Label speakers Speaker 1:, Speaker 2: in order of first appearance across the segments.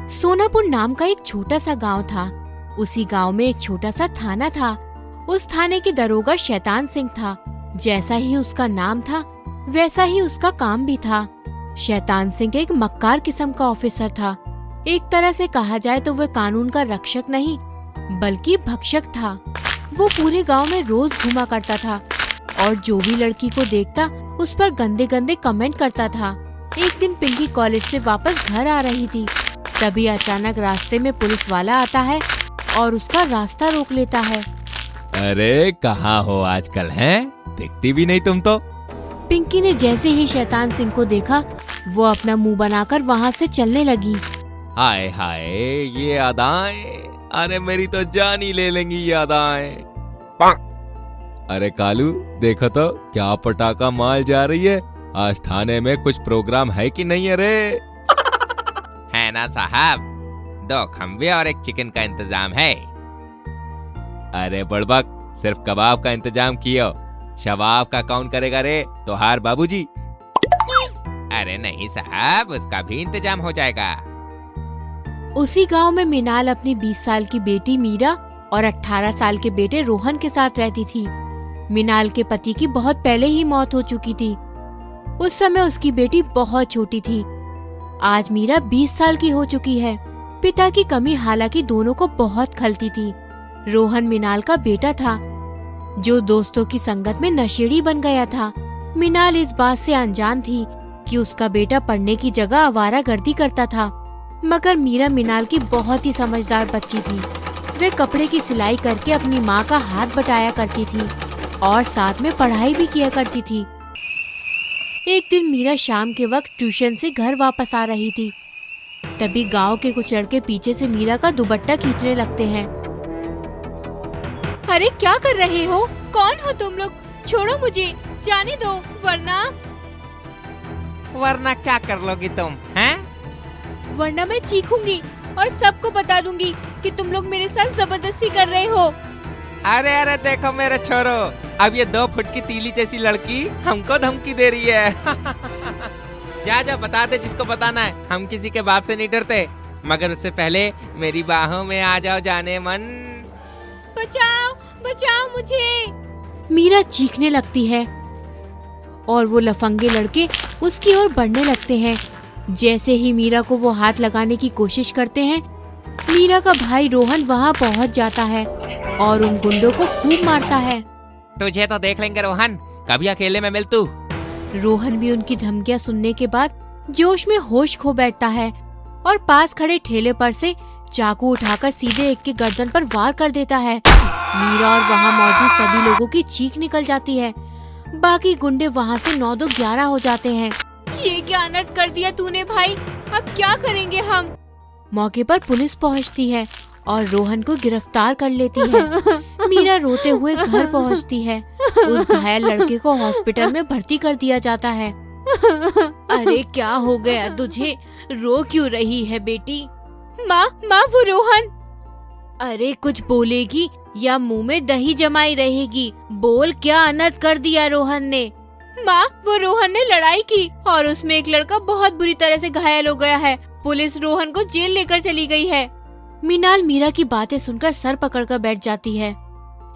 Speaker 1: सोनापुर नाम का एक छोटा सा गांव था। उसी गांव में एक छोटा सा थाना था। उस थाने के दरोगा शैतान सिंह था। जैसा ही उसका नाम था वैसा ही उसका काम भी था। शैतान सिंह एक मक्कार किस्म का ऑफिसर था। एक तरह से कहा जाए तो वह कानून का रक्षक नहीं बल्कि भक्षक था। वो पूरे गांव में रोज घूमा करता था और जो भी लड़की को देखता उस पर गंदे गंदे कमेंट करता था। एक दिन पिंकी कॉलेज से वापस घर आ रही थी, तभी अचानक रास्ते में पुलिस वाला आता है और उसका रास्ता रोक लेता है।
Speaker 2: अरे कहाँ हो आजकल हैं? दिखती भी नहीं तुम तो।
Speaker 1: पिंकी ने जैसे ही शैतान सिंह को देखा वो अपना मुंह बनाकर वहाँ से चलने लगी।
Speaker 2: हाय हाय ये अदाएं, अरे मेरी तो जान ही ले लेंगी ये अदाएं। अरे कालू देखो तो क्या पटाखा माल जा रही है। आज थाने में कुछ प्रोग्राम है कि नहीं? अरे
Speaker 3: है ना साहब, 2 खम्बे और एक चिकन का इंतजाम है।
Speaker 2: अरे बड़बक, सिर्फ कबाब का इंतजाम कियो, शबाब का कौन करेगा रे? तोहार बाबूजी।
Speaker 3: अरे नहीं साहब, उसका भी इंतजाम हो जाएगा।
Speaker 1: उसी गांव में मिनाल अपनी 20 साल की बेटी मीरा और 18 साल के बेटे रोहन के साथ रहती थी। मिनाल के पति की बहुत पहले ही मौत हो चुकी थी। उस समय उसकी बेटी बहुत छोटी थी। आज मीरा 20 साल की हो चुकी है। पिता की कमी हालांकि दोनों को बहुत खलती थी। रोहन मिनाल का बेटा था जो दोस्तों की संगत में नशेड़ी बन गया था। मिनाल इस बात से अनजान थी कि उसका बेटा पढ़ने की जगह आवारागर्दी करता था, मगर मीरा मिनाल की बहुत ही समझदार बच्ची थी। वे कपड़े की सिलाई करके अपनी माँ का हाथ बटाया करती थी और साथ में पढ़ाई भी किया करती थी। एक दिन मीरा शाम के वक्त ट्यूशन से घर वापस आ रही थी, तभी गांव के कुछ लड़के पीछे से मीरा का दुपट्टा खींचने लगते हैं। अरे क्या कर रहे हो? कौन हो तुम लोग? छोड़ो मुझे, जाने दो,
Speaker 3: वरना क्या कर लोगी तुम हैं?
Speaker 1: वरना मैं चीखूंगी और सबको बता दूंगी कि तुम लोग मेरे साथ जबरदस्ती कर रहे हो।
Speaker 3: अरे अरे देखो मेरे छोरो, अब ये 2 फुट की तीली जैसी लड़की हमको धमकी दे रही है। जा जा बता दे जिसको बताना है। हम किसी के बाप से नहीं डरते, मगर उससे पहले मेरी बाहों में आ जाओ जाने मन।
Speaker 1: बचाओ बचाओ मुझे! मीरा चीखने लगती है और वो लफंगे लड़के उसकी ओर बढ़ने लगते हैं। जैसे ही मीरा को वो हाथ लगाने की कोशिश करते हैं, मीरा का भाई रोहन वहाँ पहुँच जाता है और उन गुंडों को खूब मारता है।
Speaker 3: तुझे तो देख लेंगे रोहन, कभी अकेले में मिल तू।
Speaker 1: रोहन भी उनकी धमकियाँ सुनने के बाद जोश में होश खो बैठता है और पास खड़े ठेले पर से चाकू उठाकर सीधे एक के गर्दन पर वार कर देता है। मीरा और वहाँ मौजूद सभी लोगों की चीख निकल जाती है। बाकी गुंडे वहाँ से 9-2-11 हो जाते हैं। ये क्या अनर्थ कर दिया तूने भाई, अब क्या करेंगे हम? मौके पर पुलिस पहुँचती है और रोहन को गिरफ्तार कर लेती है। मीरा रोते हुए घर पहुँचती है। उस घायल लड़के को हॉस्पिटल में भर्ती कर दिया जाता है। अरे क्या हो गया तुझे? रो क्यों रही है बेटी? माँ वो रोहन। अरे कुछ बोलेगी या मुंह में दही जमाई रहेगी? बोल, क्या अनर्थ कर दिया रोहन ने? माँ वो रोहन ने लड़ाई की और उसमें एक लड़का बहुत बुरी तरह से घायल हो गया है। पुलिस रोहन को जेल लेकर चली गई है। मिनाल मीरा की बातें सुनकर सर पकड़कर बैठ जाती है।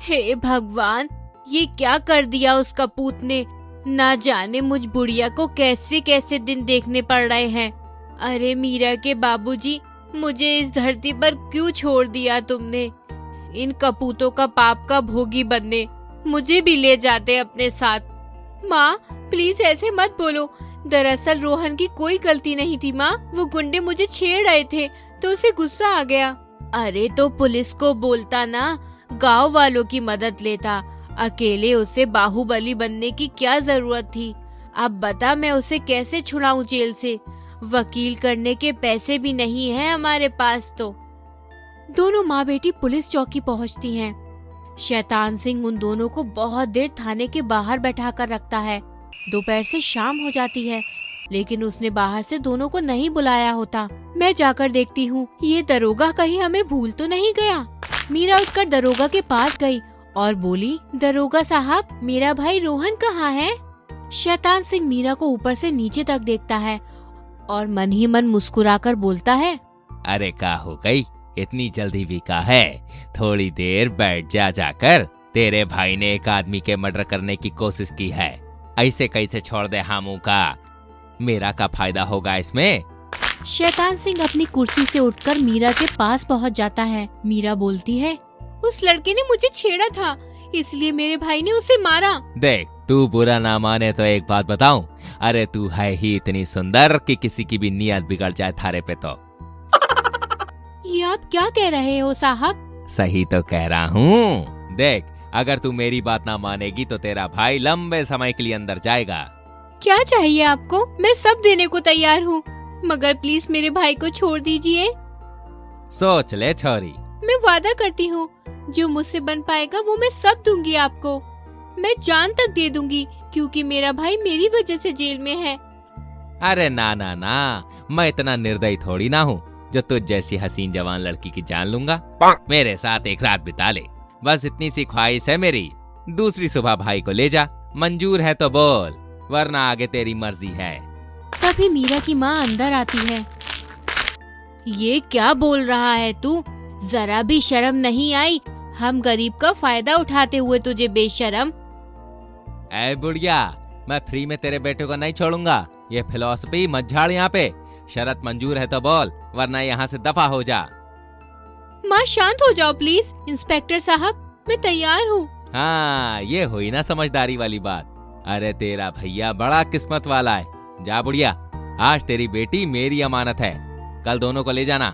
Speaker 1: हे भगवान, ये क्या कर दिया उस कपूत ने? ना जाने मुझ बुढ़िया को कैसे कैसे दिन देखने पड़ रहे हैं। अरे मीरा के बाबूजी, मुझे इस धरती पर क्यों छोड़ दिया तुमने? इन कपूतों का पाप का भोगी बनने मुझे भी ले जाते अपने साथ। माँ प्लीज ऐसे मत बोलो, दरअसल रोहन की कोई गलती नहीं थी माँ। वो गुंडे मुझे छेड़ रहे थे तो उसे गुस्सा आ गया। अरे तो पुलिस को बोलता ना, गांव वालों की मदद लेता। अकेले उसे बाहुबली बनने की क्या जरूरत थी? अब बता मैं उसे कैसे छुड़ाऊं जेल से? वकील करने के पैसे भी नहीं हैं हमारे पास। तो दोनों माँ बेटी पुलिस चौकी पहुँचती हैं। शैतान सिंह उन दोनों को बहुत देर थाने के बाहर बैठा कर रखता है। दोपहर से शाम हो जाती है, लेकिन उसने बाहर से दोनों को नहीं बुलाया होता। मैं जाकर देखती हूँ ये दरोगा कहीं हमें भूल तो नहीं गया। मीरा उठकर दरोगा के पास गई और बोली, दरोगा साहब, मेरा भाई रोहन कहाँ है? शैतान सिंह मीरा को ऊपर से नीचे तक देखता है और मन ही मन मुस्कुराकर बोलता है,
Speaker 3: अरे का हो गई, इतनी जल्दी भी का है? थोड़ी देर बैठ जाकर। तेरे भाई ने एक आदमी के मर्डर करने की कोशिश की है, ऐसे कैसे छोड़ दे हमू का? मेरा का फायदा होगा इसमें?
Speaker 1: शैतान सिंह अपनी कुर्सी से उठकर मीरा के पास पहुंच जाता है। मीरा बोलती है, उस लड़के ने मुझे छेड़ा था, इसलिए मेरे भाई ने उसे मारा।
Speaker 3: देख, तू बुरा ना माने तो एक बात बताऊं, अरे तू है ही इतनी सुंदर कि किसी की भी नियत बिगड़ जाए थारे पे तो।
Speaker 1: ये आप क्या कह रहे हो साहब?
Speaker 3: सही तो कह रहा हूँ। देख, अगर तू मेरी बात ना मानेगी तो तेरा भाई लंबे समय के लिए अंदर जाएगा।
Speaker 1: क्या चाहिए आपको? मैं सब देने को तैयार हूँ, मगर प्लीज मेरे भाई को छोड़ दीजिए।
Speaker 3: सोच ले छोरी।
Speaker 1: मैं वादा करती हूँ, जो मुझसे बन पाएगा वो मैं सब दूंगी आपको। मैं जान तक दे दूंगी, क्योंकि मेरा भाई मेरी वजह से जेल में है।
Speaker 3: अरे ना ना ना, मैं इतना निर्दयी थोड़ी ना हूँ जो तुझ जैसी हसीन जवान लड़की की जान लूंगा। मेरे साथ एक रात बिता ले, बस इतनी सी ख्वाहिश है मेरी। दूसरी सुबह भाई को ले जा, मंजूर है तो बोल, वरना आगे तेरी मर्जी है।
Speaker 1: तभी मीरा की माँ अंदर आती है। ये क्या बोल रहा है तू? जरा भी शर्म नहीं आई? हम गरीब का फायदा उठाते हुए तुझे बेशरम।
Speaker 3: ऐ बुढ़िया, मैं फ्री में तेरे बेटे को नहीं छोड़ूंगा। ये फिलॉसफी मत झाड़ यहाँ पे। शर्त मंजूर है तो बोल, वरना यहाँ से दफा हो जा।
Speaker 1: माँ शांत हो जाओ प्लीज। इंस्पेक्टर साहब, मैं तैयार हूँ।
Speaker 3: हाँ, ये हुई ना समझदारी वाली बात। अरे तेरा भैया बड़ा किस्मत वाला है। जा बुढ़िया, आज तेरी बेटी मेरी अमानत है, कल दोनों को ले जाना।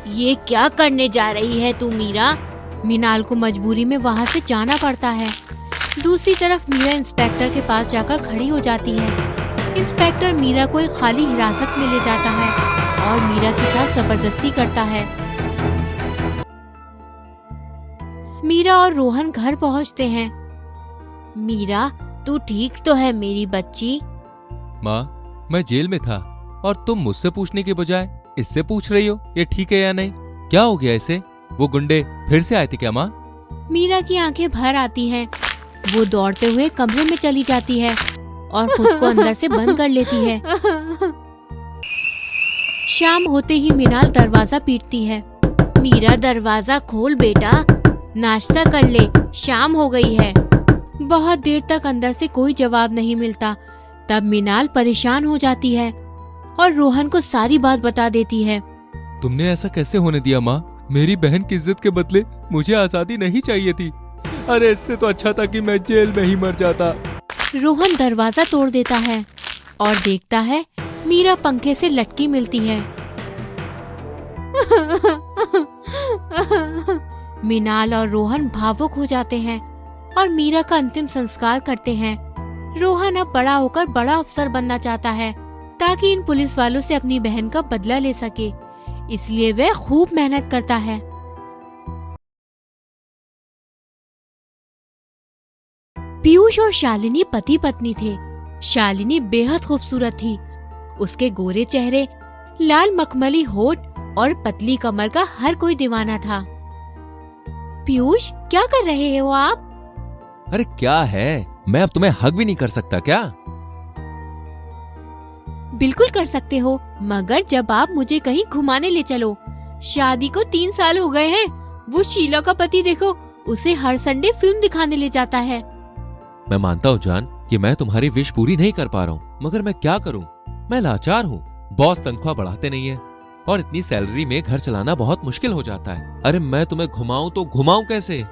Speaker 1: ये क्या करने जा रही है तू मीरा? मीनाल को मजबूरी में वहाँ से जाना पड़ता है। दूसरी तरफ मीरा इंस्पेक्टर के पास जाकर खड़ी हो जाती है। इंस्पेक्टर मीरा को एक खाली हिरासत में ले जाता है और मीरा के साथ जबरदस्ती करता है। मीरा और रोहन घर पहुँचते हैं। मीरा, तू ठीक तो है मेरी बच्ची?
Speaker 2: माँ, मैं जेल में था और तुम मुझसे पूछने के बजाय इससे पूछ रही हो ये ठीक है या नहीं? क्या हो गया इसे? वो गुंडे फिर से आए थे क्या माँ?
Speaker 1: मीरा की आंखें भर आती हैं। वो दौड़ते हुए कमरे में चली जाती है और खुद को अंदर से बंद कर लेती है। शाम होते ही मीनाल दरवाजा पीटती है। मीरा, दरवाजा खोल बेटा, नाश्ता कर ले, शाम हो गई है। बहुत देर तक अंदर से कोई जवाब नहीं मिलता। तब मीनाल परेशान हो जाती है और रोहन को सारी बात बता देती है।
Speaker 2: तुमने ऐसा कैसे होने दिया माँ? मेरी बहन की इज्जत के बदले मुझे आजादी नहीं चाहिए थी। अरे इससे तो अच्छा था कि मैं जेल में ही मर जाता।
Speaker 1: रोहन दरवाजा तोड़ देता है और देखता है मीरा पंखे से लटकी मिलती है। मीनाल और रोहन भावुक हो जाते हैं और मीरा का अंतिम संस्कार करते हैं। रोहन अब बड़ा होकर बड़ा अफसर बनना चाहता है ताकि इन पुलिस वालों से अपनी बहन का बदला ले सके, इसलिए वह खूब मेहनत करता है। पीयूष और शालिनी पति पत्नी थे। शालिनी बेहद खूबसूरत थी। उसके गोरे चेहरे, लाल मखमली होठ और पतली कमर का हर कोई दीवाना था। पीयूष, क्या कर रहे हो आप?
Speaker 2: अरे क्या है, मैं अब तुम्हें हग भी नहीं कर सकता क्या?
Speaker 1: बिल्कुल कर सकते हो, मगर जब आप मुझे कहीं घुमाने ले चलो। शादी को 3 साल हो गए हैं। वो शीला का पति देखो, उसे हर संडे फिल्म दिखाने ले जाता है।
Speaker 2: मैं मानता हूँ जान कि मैं तुम्हारी विश पूरी नहीं कर पा रहा हूँ, मगर मैं क्या करूँ? मैं लाचार हूँ। बॉस तनख्वाह बढ़ाते नहीं है और इतनी सैलरी में घर चलाना बहुत मुश्किल हो जाता है। अरे मैं तुम्हें घुमाऊं तो घुमाऊं कैसे?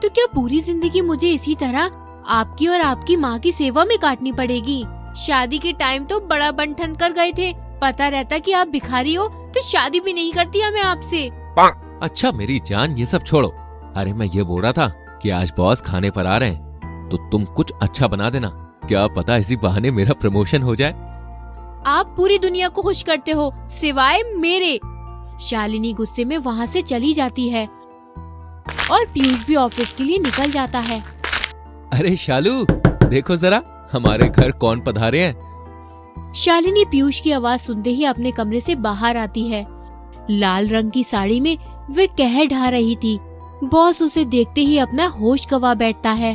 Speaker 1: तो क्या पूरी जिंदगी मुझे इसी तरह आपकी और आपकी माँ की सेवा में काटनी पड़ेगी? शादी के टाइम तो बड़ा बंठन कर गए थे। पता रहता कि आप भिखारी हो तो शादी भी नहीं करती मैं आपसे।
Speaker 2: अच्छा मेरी जान, ये सब छोड़ो। अरे मैं ये बोल रहा था कि आज बॉस खाने पर आ रहे हैं, तो तुम कुछ अच्छा बना देना। क्या पता इसी बहाने मेरा प्रमोशन हो जाए।
Speaker 1: आप पूरी दुनिया को खुश करते हो सिवाय मेरे। शालिनी गुस्से में वहाँ से चली जाती है और पीयूष भी ऑफिस के लिए निकल जाता है।
Speaker 2: अरे शालू, देखो जरा हमारे घर कौन पधारे हैं।
Speaker 1: शालिनी पीयूष की आवाज सुनते ही अपने कमरे से बाहर आती है। लाल रंग की साड़ी में वे कहर ढा रही थी। बॉस उसे देखते ही अपना होश गवा बैठता है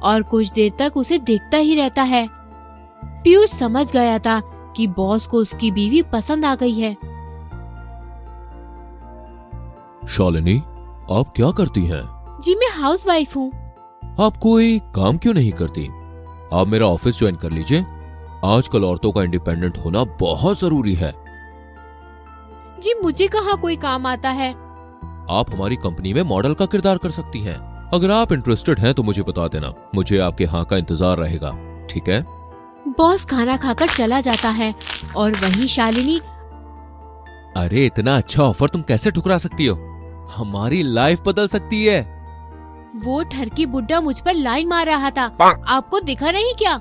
Speaker 1: और कुछ देर तक उसे देखता ही रहता है। पीयूष समझ गया था कि बॉस को उसकी बीवी पसंद आ गई है।
Speaker 2: शालिनी, आप क्या करती हैं?
Speaker 1: जी मैं हाउसवाइफ हूँ।
Speaker 2: आप कोई काम क्यों नहीं करती? आप मेरा ऑफिस ज्वाइन कर लीजिए। आजकल औरतों का इंडिपेंडेंट होना बहुत जरूरी है।
Speaker 1: जी मुझे कहाँ कोई काम आता है।
Speaker 2: आप हमारी कंपनी में मॉडल का किरदार कर सकती हैं। अगर आप इंटरेस्टेड हैं तो मुझे बता देना, मुझे आपके हाँ का इंतजार रहेगा, ठीक है?
Speaker 1: बॉस खाना खाकर चला जाता है और वहीं शालिनी।
Speaker 2: अरे इतना अच्छा ऑफर तुम कैसे ठुकरा सकती हो? हमारी लाइफ बदल सकती है।
Speaker 1: वो ठरकी बुड्ढा मुझ पर लाइन मार रहा था, आपको दिखा नहीं क्या?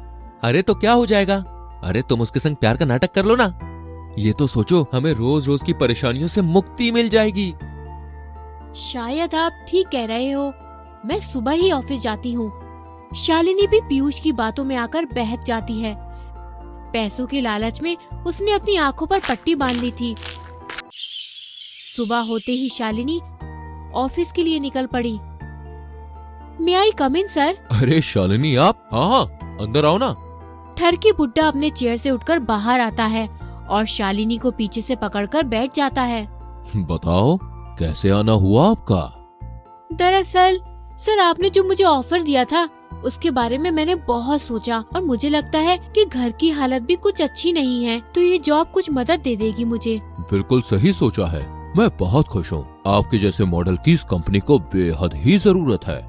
Speaker 2: अरे तो क्या हो जाएगा? अरे तुम उसके संग प्यार का नाटक कर लो ना। ये तो सोचो, हमें रोज रोज की परेशानियों से मुक्ति मिल जाएगी।
Speaker 1: शायद आप ठीक कह रहे हो, मैं सुबह ही ऑफिस जाती हूँ। शालिनी भी पीयूष की बातों में आकर बहक जाती है। पैसों के लालच में उसने अपनी आंखों पर पट्टी बांध ली थी। सुबह होते ही शालिनी ऑफिस के लिए निकल पड़ी। मे आई कम इन सर?
Speaker 2: अरे शालिनी आप? हाँ, अंदर आओ ना।
Speaker 1: ठरकी बुड्ढा अपने चेयर से उठकर बाहर आता है और शालिनी को पीछे से पकड़कर बैठ जाता है।
Speaker 2: बताओ कैसे आना हुआ आपका?
Speaker 1: दरअसल सर, आपने जो मुझे ऑफर दिया था उसके बारे में मैंने बहुत सोचा और मुझे लगता है कि घर की हालत भी कुछ अच्छी नहीं है, तो ये जॉब कुछ मदद दे देगी मुझे।
Speaker 2: बिल्कुल सही सोचा है, मैं बहुत खुश हूँ। आपके जैसे मॉडल की इस कंपनी को बेहद ही जरूरत है।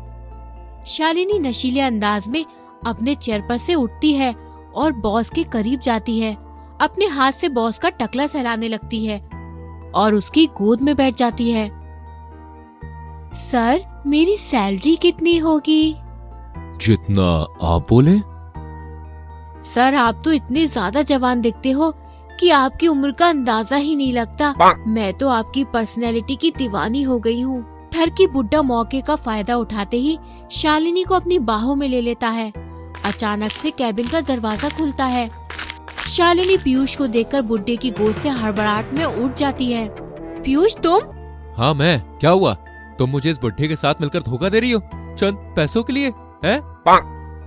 Speaker 1: शालिनी नशीले अंदाज में अपने चेयर पर से उठती है और बॉस के करीब जाती है। अपने हाथ से बॉस का टकला सहलाने लगती है और उसकी गोद में बैठ जाती है। सर, मेरी सैलरी कितनी होगी?
Speaker 2: जितना आप बोले।
Speaker 1: सर, आप तो इतने ज्यादा जवान दिखते हो कि आपकी उम्र का अंदाजा ही नहीं लगता। मैं तो आपकी पर्सनैलिटी की दीवानी हो गई हूँ। ठरकी बुड्ढा मौके का फायदा उठाते ही शालिनी को अपनी बाहों में ले लेता है। अचानक से कैबिन का दरवाजा खुलता है। शालिनी पीयूष को देखकर बुड्ढे की गोद से हड़बड़ाहट में उठ जाती है। पीयूष, तुम?
Speaker 2: हाँ मैं। क्या हुआ? तुम मुझे इस बुड्ढे के साथ मिलकर धोखा दे रही हो चंद पैसों के लिए, हैं?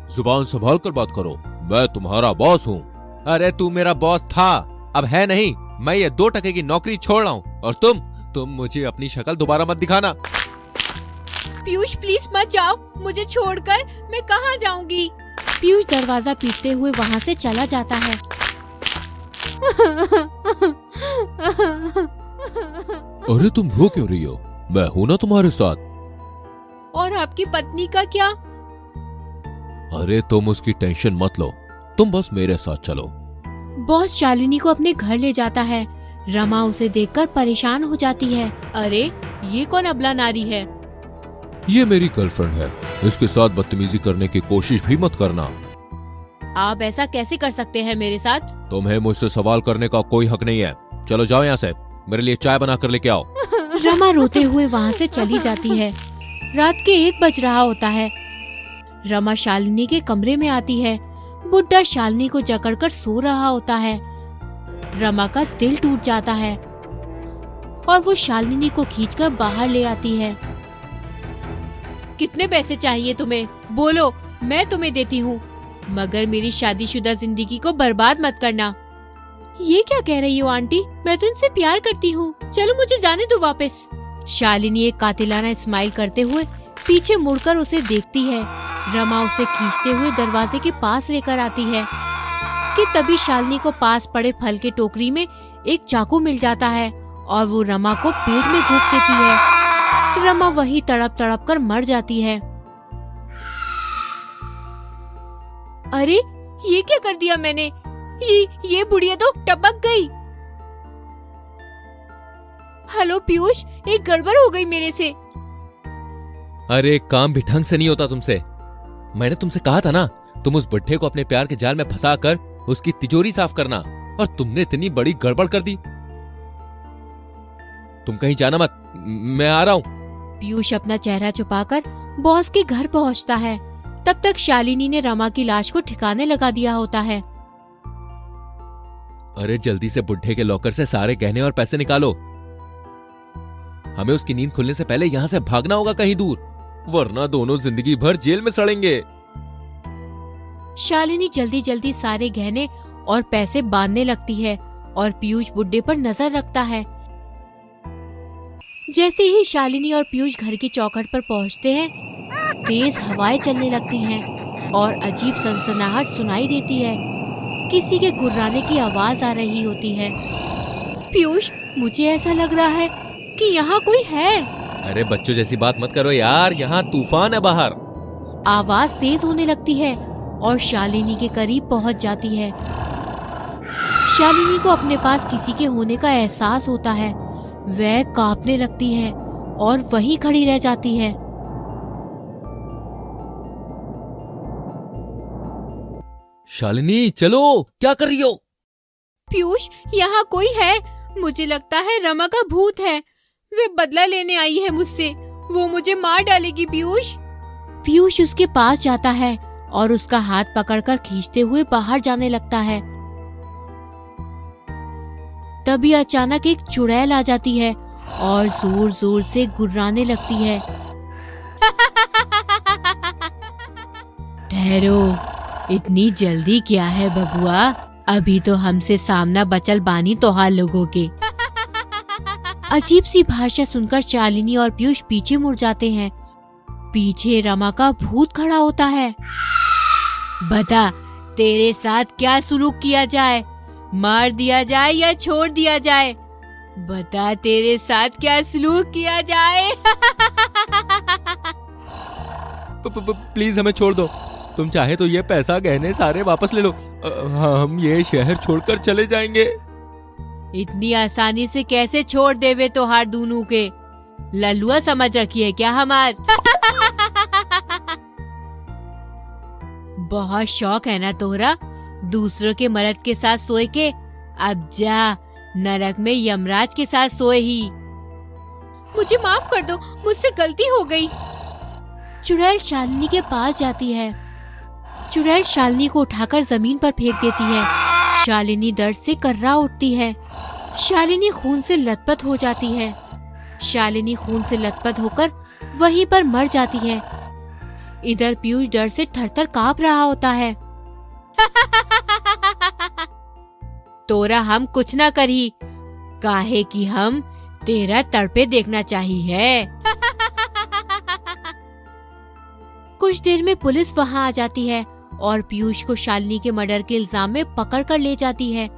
Speaker 2: जुबान संभाल कर बात करो, मैं तुम्हारा बॉस हूँ। अरे तू मेरा बॉस था, अब है नहीं। मैं ये 2 टके की नौकरी छोड़ रहा हूँ और तुम मुझे अपनी शक्ल दोबारा मत दिखाना।
Speaker 1: पीयूष प्लीज मत जाओ, मुझे छोड़कर मैं कहाँ जाऊंगी? पीयूष दरवाजा पीटते हुए वहाँ से चला जाता है।
Speaker 2: अरे तुम रो क्यों रही हो? मैं हूं ना तुम्हारे साथ।
Speaker 1: और आपकी पत्नी का क्या?
Speaker 2: अरे तुम उसकी टेंशन मत लो, तुम बस मेरे साथ चलो।
Speaker 1: बॉस शालिनी को अपने घर ले जाता है। रमा उसे देखकर परेशान हो जाती है। अरे ये कौन अबला नारी है?
Speaker 2: ये मेरी गर्लफ्रेंड है, इसके साथ बदतमीजी करने की कोशिश भी मत करना।
Speaker 1: आप ऐसा कैसे कर सकते हैं मेरे साथ?
Speaker 2: तुम्हें मुझसे सवाल करने का कोई हक नहीं है। चलो जाओ यहाँ से, मेरे लिए चाय बना कर लेके आओ।
Speaker 1: रमा रोते हुए वहाँ से चली जाती है। रात के 1 बज रहा होता है। रमा शालिनी के कमरे में आती है। बुड्ढा शालिनी को जकड़कर सो रहा होता है। रमा का दिल टूट जाता है और वो शालिनी को खींचकर बाहर ले आती है। कितने पैसे चाहिए तुम्हें? बोलो, मैं तुम्हें देती हूँ, मगर मेरी शादीशुदा जिंदगी को बर्बाद मत करना। ये क्या कह रही हो आंटी? मैं तो इनसे प्यार करती हूँ, चलो मुझे जाने दो वापस। शालिनी एक कातिलाना स्माइल करते हुए पीछे मुड़कर उसे देखती है। रमा उसे खींचते हुए दरवाजे के पास लेकर आती है कि तभी शालिनी को पास पड़े फल के टोकरी में एक चाकू मिल जाता है और वो रमा को पेट में घोंप देती है। रमा वही तड़प तड़प कर मर जाती है। अरे ये क्या कर दिया मैंने? ये बुढ़िया तो टपक गई। हेलो पीयूष, एक गड़बड़ हो गई मेरे से।
Speaker 2: अरे काम भी ढंग से नहीं होता तुमसे। मैंने तुमसे कहा था ना, तुम उस बुड्ढे को अपने प्यार के जाल में फंसा कर उसकी तिजोरी साफ करना, और तुमने इतनी बड़ी गड़बड़ कर दी। तुम कहीं जाना मत, मैं आ रहा हूँ।
Speaker 1: पीयूष अपना चेहरा छुपाकर बॉस के घर पहुंचता है। तब तक शालिनी ने रमा की लाश को ठिकाने लगा दिया होता है।
Speaker 2: अरे जल्दी से बुड्ढे के लॉकर से सारे गहने और पैसे निकालो, हमें उसकी नींद खुलने से पहले यहाँ से भागना होगा कहीं दूर, वरना दोनों जिंदगी भर जेल में सड़ेंगे।
Speaker 1: शालिनी जल्दी जल्दी सारे गहने और पैसे बांधने लगती है और पीयूष बुड्ढे पर नजर रखता है। जैसे ही शालिनी और पीयूष घर की चौखट पर पहुंचते हैं, तेज हवाएं चलने लगती हैं और अजीब सनसनाहट सुनाई देती है। किसी के गुर्राने की आवाज आ रही होती है। पीयूष, मुझे ऐसा लग रहा है कि यहाँ कोई है।
Speaker 2: अरे बच्चों जैसी बात मत करो यार, यहाँ तूफान है बाहर।
Speaker 1: आवाज तेज होने लगती है और शालिनी के करीब पहुंच जाती है। शालिनी को अपने पास किसी के होने का एहसास होता है। वह कांपने लगती है और वहीं खड़ी रह जाती है।
Speaker 2: शालिनी चलो, क्या कर रही हो?
Speaker 1: पीयूष, यहाँ कोई है। मुझे लगता है रमा का भूत है। वे बदला लेने आई है मुझसे। वो मुझे मार डालेगी। पीयूष उसके पास जाता है और उसका हाथ पकड़कर खींचते हुए बाहर जाने लगता है। तभी अचानक एक चुड़ैल आ जाती है और जोर जोर से गुर्राने लगती है। ठहरो, इतनी जल्दी क्या है बबुआ? अभी तो हमसे सामना बचल बानी तोहार लोगों के। अजीब सी भाषा सुनकर शालिनी और पीयूष पीछे मुड़ जाते हैं। पीछे रमा का भूत खड़ा होता है। बता, तेरे साथ क्या सुलूक किया जाए? मार दिया जाए या छोड़ दिया जाए? बता, तेरे साथ क्या सलूक किया जाए?
Speaker 2: प्लीज हमें छोड़ दो। तुम चाहे तो ये पैसा गहने सारे वापस ले लो। हम ये शहर छोड़कर चले जाएंगे।
Speaker 1: इतनी आसानी से कैसे छोड़ देवे तोहार दूनों के? लल्लुआ समझ रखी है क्या हमार? बहुत शौक है ना तोहरा दूसरों के मर्द के साथ सोए के? अब जा, नरक में यमराज के साथ सोए ही। मुझे माफ कर दो, मुझसे गलती हो गई। चुड़ैल शालिनी के पास जाती है। चुड़ैल शालिनी को उठाकर जमीन पर फेंक देती है। शालिनी दर्द से कर्रा उठती है। शालिनी खून से लथपथ हो जाती है। शालिनी खून से लथपथ होकर वहीं पर मर जाती है। इधर पीयूष डर से थरथर कांप रहा होता है। तोरा हम कुछ ना करी, काहे कि हम तेरा तड़पे देखना चाहिए। कुछ देर में पुलिस वहां आ जाती है और पीयूष को शालिनी के मर्डर के इल्जाम में पकड़ कर ले जाती है।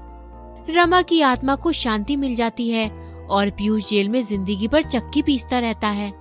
Speaker 1: रमा की आत्मा को शांति मिल जाती है और पीयूष जेल में जिंदगी भर चक्की पीसता रहता है।